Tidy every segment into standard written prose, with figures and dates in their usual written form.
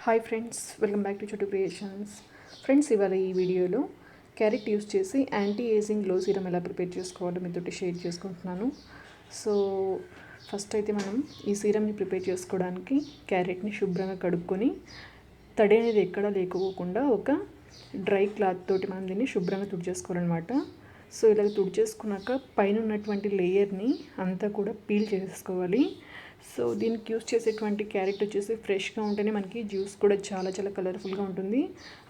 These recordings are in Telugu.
Hi friends, welcome back to చోటు క్రియేషన్స్. ఫ్రెండ్స్, ఇవాళ ఈ వీడియోలో క్యారెట్ యూస్ చేసి యాంటీ ఏజింగ్ గ్లో సీరం ఎలా ప్రిపేర్ చేసుకోవాలో మీతోటి షేర్ చేసుకుంటున్నాను. సో ఫస్ట్ అయితే మనం ఈ సీరంని ప్రిపేర్ చేసుకోవడానికి క్యారెట్ని శుభ్రంగా కడుక్కొని తడి అనేది ఎక్కడా లేకపోకుండా ఒక డ్రై క్లాత్ తోటి మనం దీన్ని శుభ్రంగా తుడిచేసుకోవాలన్నమాట. సో ఇలా తుడిచేసుకున్నాక పైన ఉన్నటువంటి లేయర్ని అంతా కూడా పీల్ చేసేసుకోవాలి. సో దీనికి యూస్ చేసేటువంటి క్యారెట్ వచ్చేసి ఫ్రెష్గా ఉంటేనే మనకి జ్యూస్ కూడా చాలా చాలా కలర్ఫుల్గా ఉంటుంది.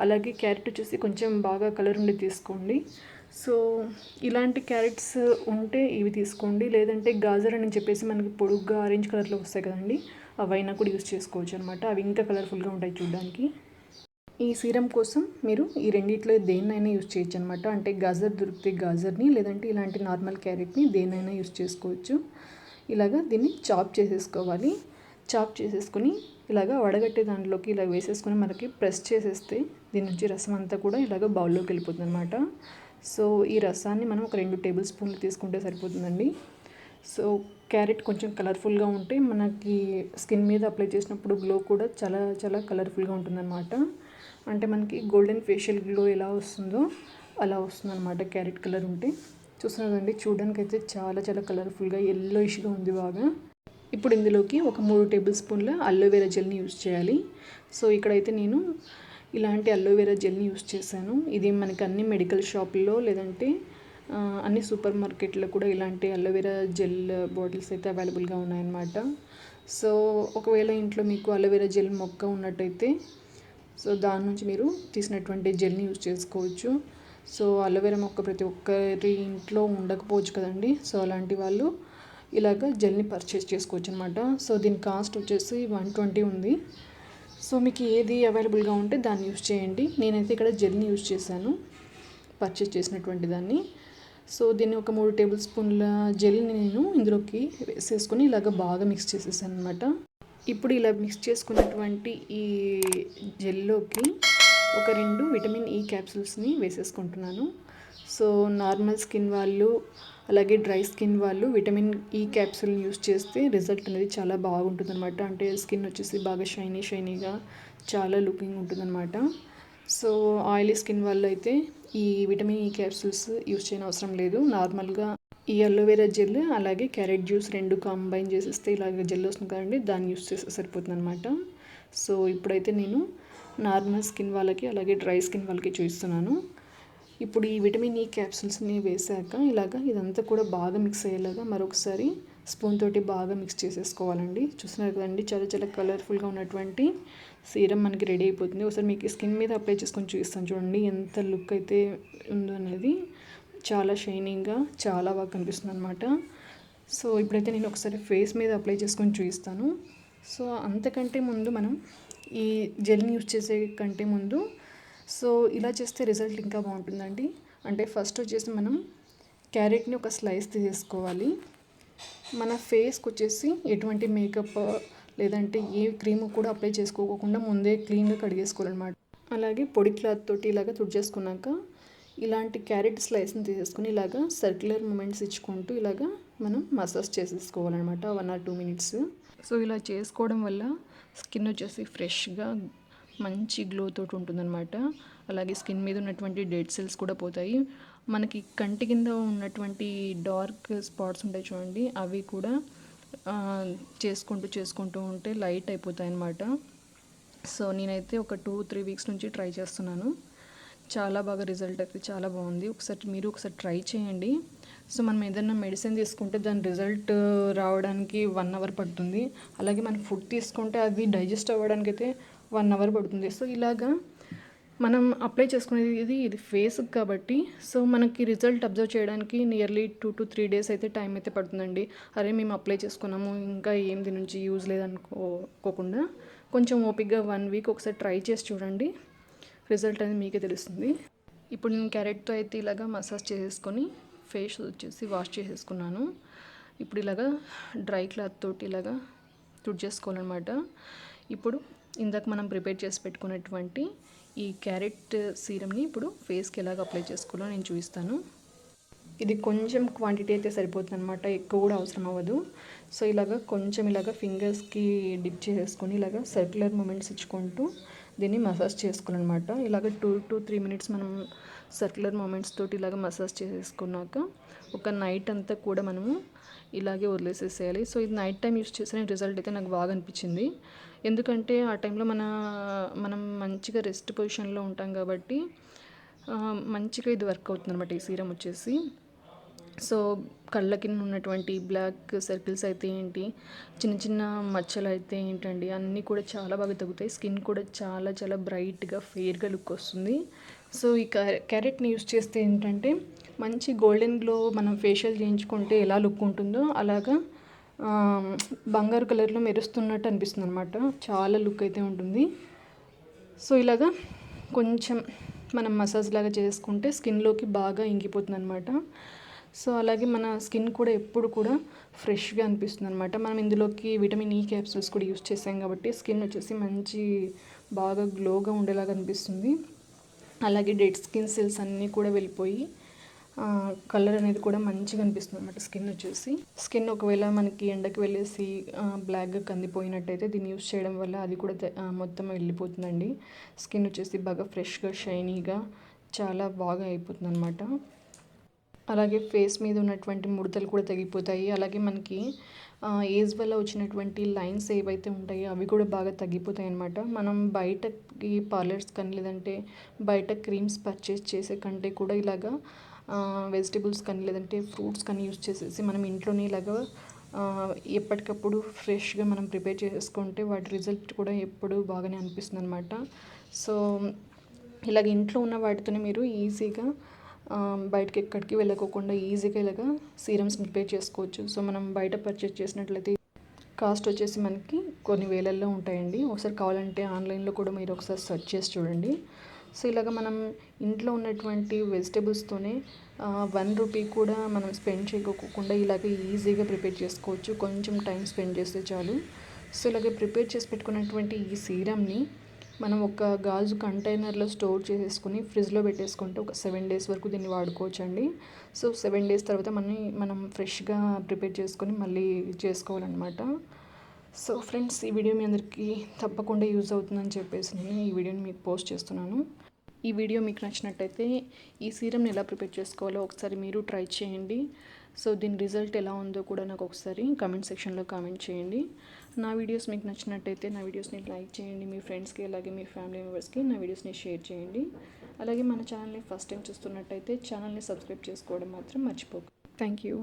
అలాగే క్యారెట్ వచ్చేసి కొంచెం బాగా కలర్ ఉండి తీసుకోండి. సో ఇలాంటి క్యారెట్స్ ఉంటే ఇవి తీసుకోండి, లేదంటే గాజర్ అని చెప్పేసి మనకి పొడుగ్గా ఆరెంజ్ కలర్లో వస్తాయి కదండి, అవైనా కూడా యూస్ చేసుకోవచ్చు అనమాట. అవి ఇంకా కలర్ఫుల్గా ఉంటాయి చూడడానికి. ఈ సీరం కోసం మీరు ఈ రెండిట్లో దేన్నైనా యూస్ చేయొచ్చు అనమాట. అంటే గాజర్ దొరికితే గాజర్ని, లేదంటే ఇలాంటి నార్మల్ క్యారెట్ని దేన్నైనా యూస్ చేసుకోవచ్చు. ఇలాగా దీన్ని చాప్ చేసేసుకోవాలి. చాప్ చేసేసుకొని ఇలాగ వడగట్టే దాంట్లోకి ఇలా వేసేసుకొని మనకి ప్రెస్ చేసేస్తే దీని నుంచి రసం అంతా కూడా ఇలాగ బౌల్లోకి వెళ్ళిపోతుంది అనమాట. సో ఈ రసాన్ని మనం ఒక 2 టేబుల్ స్పూన్లు తీసుకుంటే సరిపోతుందండి. సో క్యారెట్ కొంచెం కలర్ఫుల్గా ఉంటే మనకి స్కిన్ మీద అప్లై చేసినప్పుడు గ్లో కూడా చాలా చాలా కలర్ఫుల్గా ఉంటుందన్నమాట. అంటే మనకి గోల్డెన్ ఫేషియల్ గ్లో ఎలా వస్తుందో అలా వస్తుందన్నమాట క్యారెట్ కలర్ ఉంటే. చూస్తున్నారు కదండి, చూడడానికి అయితే చాలా చాలా కలర్ఫుల్గా ఎల్లోయిష్గా ఉంది బాగా. ఇప్పుడు ఇందులోకి ఒక 3 టేబుల్ స్పూన్ల అలోవెరా జెల్ని యూస్ చేయాలి. సో ఇక్కడైతే నేను ఇలాంటి అలోవెరా జెల్ని యూస్ చేశాను. ఇది మనకి అన్ని మెడికల్ షాపుల్లో లేదంటే అన్ని సూపర్ మార్కెట్లో కూడా ఇలాంటి అలోవెరా జెల్ బాటిల్స్ అయితే అవైలబుల్గా ఉన్నాయన్నమాట. సో ఒకవేళ ఇంట్లో మీకు అలోవెరా జెల్ మొక్క ఉన్నట్టయితే సో దాని నుంచి మీరు తీసినటువంటి జెల్ని యూస్ చేసుకోవచ్చు. సో అలోవెరా మొక్క ప్రతి ఒక్కరి ఇంట్లో ఉండకపోవచ్చు కదండి. సో అలాంటి వాళ్ళు ఇలాగ జెల్ని పర్చేస్ చేసుకోవచ్చు అనమాట. సో దీని కాస్ట్ వచ్చేసి 120 ఉంది. సో మీకు ఏది అవైలబుల్గా ఉంటే దాన్ని యూస్ చేయండి. నేనైతే ఇక్కడ జెల్ని యూస్ చేశాను, పర్చేస్ చేసినటువంటి దాన్ని. సో దీన్ని ఒక 3 టేబుల్ స్పూన్ల జెల్ని నేను ఇందులోకి వేసేసుకొని ఇలాగ బాగా మిక్స్ చేసేసాను అనమాట. ఇప్పుడు ఇలా మిక్స్ చేసుకున్నటువంటి ఈ జెల్లోకి ఒక 2 విటమిన్ ఈ క్యాప్సూల్స్ని వేసేసుకుంటున్నాను. సో నార్మల్ స్కిన్ వాళ్ళు అలాగే డ్రై స్కిన్ వాళ్ళు విటమిన్ ఈ క్యాప్సూల్ని యూస్ చేస్తే రిజల్ట్ అనేది చాలా బాగుంటుంది అనమాట. అంటే స్కిన్ వచ్చేసి బాగా షైనీగా చాలా లుకింగ్ ఉంటుందన్నమాట. సో ఆయిలీ స్కిన్ వాళ్ళు అయితే ఈ విటమిన్ ఈ క్యాప్సూల్స్ యూస్ చేయని అవసరం లేదు. నార్మల్గా ఈ అలోవెరా జెల్ అలాగే క్యారెట్ జ్యూస్ 2 కంబైన్ చేసేస్తే ఇలాగ జెల్ వస్తుంది కదండి, దాన్ని యూస్ చేస్తే సరిపోతుంది అనమాట. సో ఇప్పుడైతే నేను నార్మల్ స్కిన్ వాళ్ళకి అలాగే డ్రై స్కిన్ వాళ్ళకి చూపిస్తున్నాను. ఇప్పుడు ఈ విటమిన్ ఈ క్యాప్సూల్స్ని వేసాక ఇలాగ ఇదంతా కూడా బాగా మిక్స్ అయ్యేలాగా మరొకసారి స్పూన్ తోటి బాగా మిక్స్ చేసేసుకోవాలండి. చూస్తున్నారు కదండి, చాలా చాలా కలర్ఫుల్గా ఉన్నటువంటి సీరం మనకి రెడీ అయిపోతుంది. ఒకసారి మీకు స్కిన్ మీద అప్లై చేసుకొని చూపిస్తాను చూడండి ఎంత లుక్ అయితే ఉందో అనేది. చాలా షైనింగ్గా చాలా బాగా కనిపిస్తుంది అనమాట. సో ఇప్పుడైతే నేను ఒకసారి ఫేస్ మీద అప్లై చేసుకొని చూపిస్తాను. సో అంతకంటే ముందు మనం ఈ జెల్ని యూస్ చేసే కంటే ముందు సో ఇలా చేస్తే రిజల్ట్ ఇంకా బాగుంటుందండి. అంటే ఫస్ట్ వచ్చేసి మనం క్యారెట్ని ఒక స్లైస్ తీసేసుకోవాలి. మన ఫేస్కి వచ్చేసి ఎటువంటి మేకప్ లేదంటే ఏ క్రీమ్ కూడా అప్లై చేసుకోకుండా ముందే క్లీన్గా కడిగేసుకోవాలన్నమాట. అలాగే పొడి క్లాత్ తోటి ఇలాగ తుడిచేసుకున్నాక ఇలాంటి క్యారెట్ స్లైస్ని తీసేసుకుని ఇలాగ సర్క్యులర్ మూమెంట్స్ ఇచ్చుకుంటూ ఇలాగ మనం మసాజ్ చేసేసుకోవాలన్నమాట 1 or 2 minutes. సో ఇలా చేసుకోవడం వల్ల స్కిన్ వచ్చేసి ఫ్రెష్గా మంచి గ్లో తోటి ఉంటుందన్నమాట. అలాగే స్కిన్ మీద ఉన్నటువంటి డెడ్ సెల్స్ కూడా పోతాయి. మనకి కంటి కింద ఉన్నటువంటి డార్క్ స్పాట్స్ ఉంటాయి చూడండి, అవి కూడా చేసుకుంటూ ఉంటే లైట్ అయిపోతాయి అన్నమాట. సో నేనైతే ఒక 2-3 వీక్స్ నుంచి ట్రై చేస్తున్నాను. చాలా బాగా రిజల్ట్ అయితే చాలా బాగుంది. మీరు ఒకసారి ట్రై చేయండి. సో మనం ఏదైనా మెడిసిన్ తీసుకుంటే దాని రిజల్ట్ రావడానికి 1 hour పడుతుంది. అలాగే మనం ఫుడ్ తీసుకుంటే అది డైజెస్ట్ అవ్వడానికి అయితే 1 hour పడుతుంది. సో ఇలాగా మనం అప్లై చేసుకునేది ఇది ఫేస్కి కాబట్టి సో మనకి రిజల్ట్ అబ్జర్వ్ చేయడానికి నియర్లీ 2 to 3 days అయితే టైం అయితే పడుతుందండి. అరే మేము అప్లై చేసుకున్నాము ఇంకా ఏం దీని నుంచి యూజ్ లేదనుకోకుండా కొంచెం ఓపిక్గా 1 week ఒకసారి ట్రై చేసి చూడండి, రిజల్ట్ అనేది మీకే తెలుస్తుంది. ఇప్పుడు నేను క్యారెట్తో అయితే ఇలాగా మసాజ్ చేసేసుకొని ఫేస్ వచ్చేసి వాష్ చేసేసుకున్నాను. ఇప్పుడు ఇలాగా డ్రై క్లాత్ తోటి ఇలాగా తుడిచేసుకోవాలన్నమాట. ఇప్పుడు ఇందాక మనం ప్రిపేర్ చేసి పెట్టుకున్నటువంటి ఈ క్యారెట్ సీరమ్ని ఇప్పుడు ఫేస్కి ఎలాగ అప్లై చేసుకోవాలో నేను చూపిస్తాను. ఇది కొంచెం క్వాంటిటీ అయితే సరిపోతుంది అనమాట, ఎక్కువ కూడా అవసరం అవ్వదు. సో ఇలాగ కొంచెం ఇలాగ ఫింగర్స్కి డిప్ చేసుకొని ఇలాగ సర్క్యులర్ మూమెంట్స్ ఇచ్చుకుంటూ దీన్ని మసాజ్ చేసుకోవాలన్నమాట. ఇలాగ 2 to 3 minutes మనం సర్క్యులర్ మూమెంట్స్ తోటి ఇలాగ మసాజ్ చేసేసుకున్నాక ఒక నైట్ అంతా కూడా మనము ఇలాగే వదిలేసేసేయాలి. సో ఇది నైట్ టైం యూస్ చేసిన రిజల్ట్ అయితే నాకు బాగా అనిపించింది. ఎందుకంటే ఆ టైంలో మనం మంచిగా రెస్ట్ పొజిషన్లో ఉంటాం కాబట్టి మంచిగా ఇది వర్క్ అవుతుంది అనమాట ఈ సీరం వచ్చేసి. సో కళ్ళ కింద ఉన్నటువంటి బ్లాక్ సర్కిల్స్ అయితే ఏంటి, చిన్న చిన్న మచ్చలు అయితే ఏంటండి, అన్నీ కూడా చాలా బాగా తగ్గుతాయి. స్కిన్ కూడా చాలా చాలా బ్రైట్గా ఫెయిర్గా లుక్ వస్తుంది. సో ఈ క్యారెట్ని యూస్ చేస్తే ఏంటంటే మంచి గోల్డెన్ గ్లో మనం ఫేషియల్ చేయించుకుంటే ఎలా లుక్ ఉంటుందో అలాగా బంగారు కలర్లో మెరుస్తున్నట్టు అనిపిస్తుంది అనమాట. చాలా లుక్ అయితే ఉంటుంది. సో ఇలాగా కొంచెం మనం మసాజ్ లాగా చేసుకుంటే స్కిన్లోకి బాగా ఇంకిపోతుంది అనమాట. సో అలాగే మన స్కిన్ కూడా ఎప్పుడు కూడా ఫ్రెష్గా అనిపిస్తుంది అనమాట. మనం ఇందులోకి విటమిన్ ఈ క్యాప్సూల్స్ కూడా యూస్ చేసాం కాబట్టి స్కిన్ వచ్చేసి మంచి బాగా గ్లోగా ఉండేలాగా అనిపిస్తుంది. అలాగే డెడ్ స్కిన్ సెల్స్ అన్నీ కూడా వెళ్ళిపోయి కలర్ అనేది కూడా మంచిగా అనిపిస్తుంది అనమాట స్కిన్ వచ్చేసి. స్కిన్ ఒకవేళ మనకి ఎండకి వెళ్ళేసి బ్లాక్గా కందిపోయినట్టయితే దీన్ని యూస్ చేయడం వల్ల అది కూడా మొత్తం వెళ్ళిపోతుందండి. స్కిన్ వచ్చేసి బాగా ఫ్రెష్గా షైనీగా చాలా బాగా అయిపోతుంది అనమాట. అలాగే ఫేస్ మీద ఉన్నటువంటి ముడతలు కూడా తగ్గిపోతాయి. అలాగే మనకి ఏజ్ వల్ల వచ్చినటువంటి లైన్స్ ఏవైతే ఉంటాయో అవి కూడా బాగా తగ్గిపోతాయి అన్నమాట. మనం బయటకి పార్లర్స్ కానీ లేదంటే బయట క్రీమ్స్ పర్చేస్ చేసే కంటే కూడా ఇలాగా వెజిటబుల్స్ కానీ లేదంటే ఫ్రూట్స్ కానీ యూస్ చేసేసి మనం ఇంట్లోనే ఇలాగా ఎప్పటికప్పుడు ఫ్రెష్గా మనం ప్రిపేర్ చేసుకుంటే వాటి రిజల్ట్ కూడా ఎప్పుడు బాగానే అనిపిస్తుంది అనమాట. సో ఇలాగ ఇంట్లో ఉన్న వాటితోనే మీరు ఈజీగా బయటకి ఎక్కడికి వెళ్ళకోకుండా ఈజీగా ఇలాగా సీరమ్స్ ప్రిపేర్ చేసుకోవచ్చు. సో మనం బయట పర్చేస్ చేసినట్లయితే కాస్ట్ వచ్చేసి మనకి కొన్ని వేలల్లో ఉంటాయండి. ఒకసారి కావాలంటే ఆన్లైన్లో కూడా మీరు ఒకసారి సెర్చ్ చేసి చూడండి. సో ఇలాగ మనం ఇంట్లో ఉన్నటువంటి వెజిటబుల్స్తోనే 1 రూపీ కూడా మనం స్పెండ్ చేయకోకుండా ఇలాగ ఈజీగా ప్రిపేర్ చేసుకోవచ్చు. కొంచెం టైం స్పెండ్ చేస్తే చాలు. సో ఇలాగ ప్రిపేర్ చేసి పెట్టుకున్నటువంటి ఈ సీరమ్ని మనం ఒక గాజు కంటైనర్లో స్టోర్ చేసేసుకుని ఫ్రిడ్జ్లో పెట్టేసుకుంటే ఒక 7 days వరకు దీన్ని వాడుకోవచ్చు అండి. సో 7 days తర్వాత మనం ఫ్రెష్గా ప్రిపేర్ చేసుకొని మళ్ళీ చేసుకోవాలన్నమాట. సో ఫ్రెండ్స్, ఈ వీడియో మీ అందరికీ తప్పకుండా యూజ్ అవుతుందని చెప్పేసి నేను ఈ వీడియోని మీకు పోస్ట్ చేస్తున్నాను. ఈ వీడియో మీకు నచ్చినట్టయితే ఈ సీరమ్ని ఎలా ప్రిపేర్ చేసుకోవాలో ఒకసారి మీరు ట్రై చేయండి. సో దీని రిజల్ట్ ఎలా ఉందో కూడా నాకు ఒకసారి కామెంట్ సెక్షన్లో కామెంట్ చేయండి. నా వీడియోస్ మీకు నచ్చినట్టయితే నా వీడియోస్ని లైక్ చేయండి. మీ ఫ్రెండ్స్కి అలాగే మీ ఫ్యామిలీ మెంబర్స్కి నా వీడియోస్ని షేర్ చేయండి. అలాగే మన ఛానల్ని ఫస్ట్ టైం చూస్తున్నట్టయితే ఛానల్ని సబ్స్క్రైబ్ చేసుకోవడం మాత్రం మర్చిపోకండి. Thank you.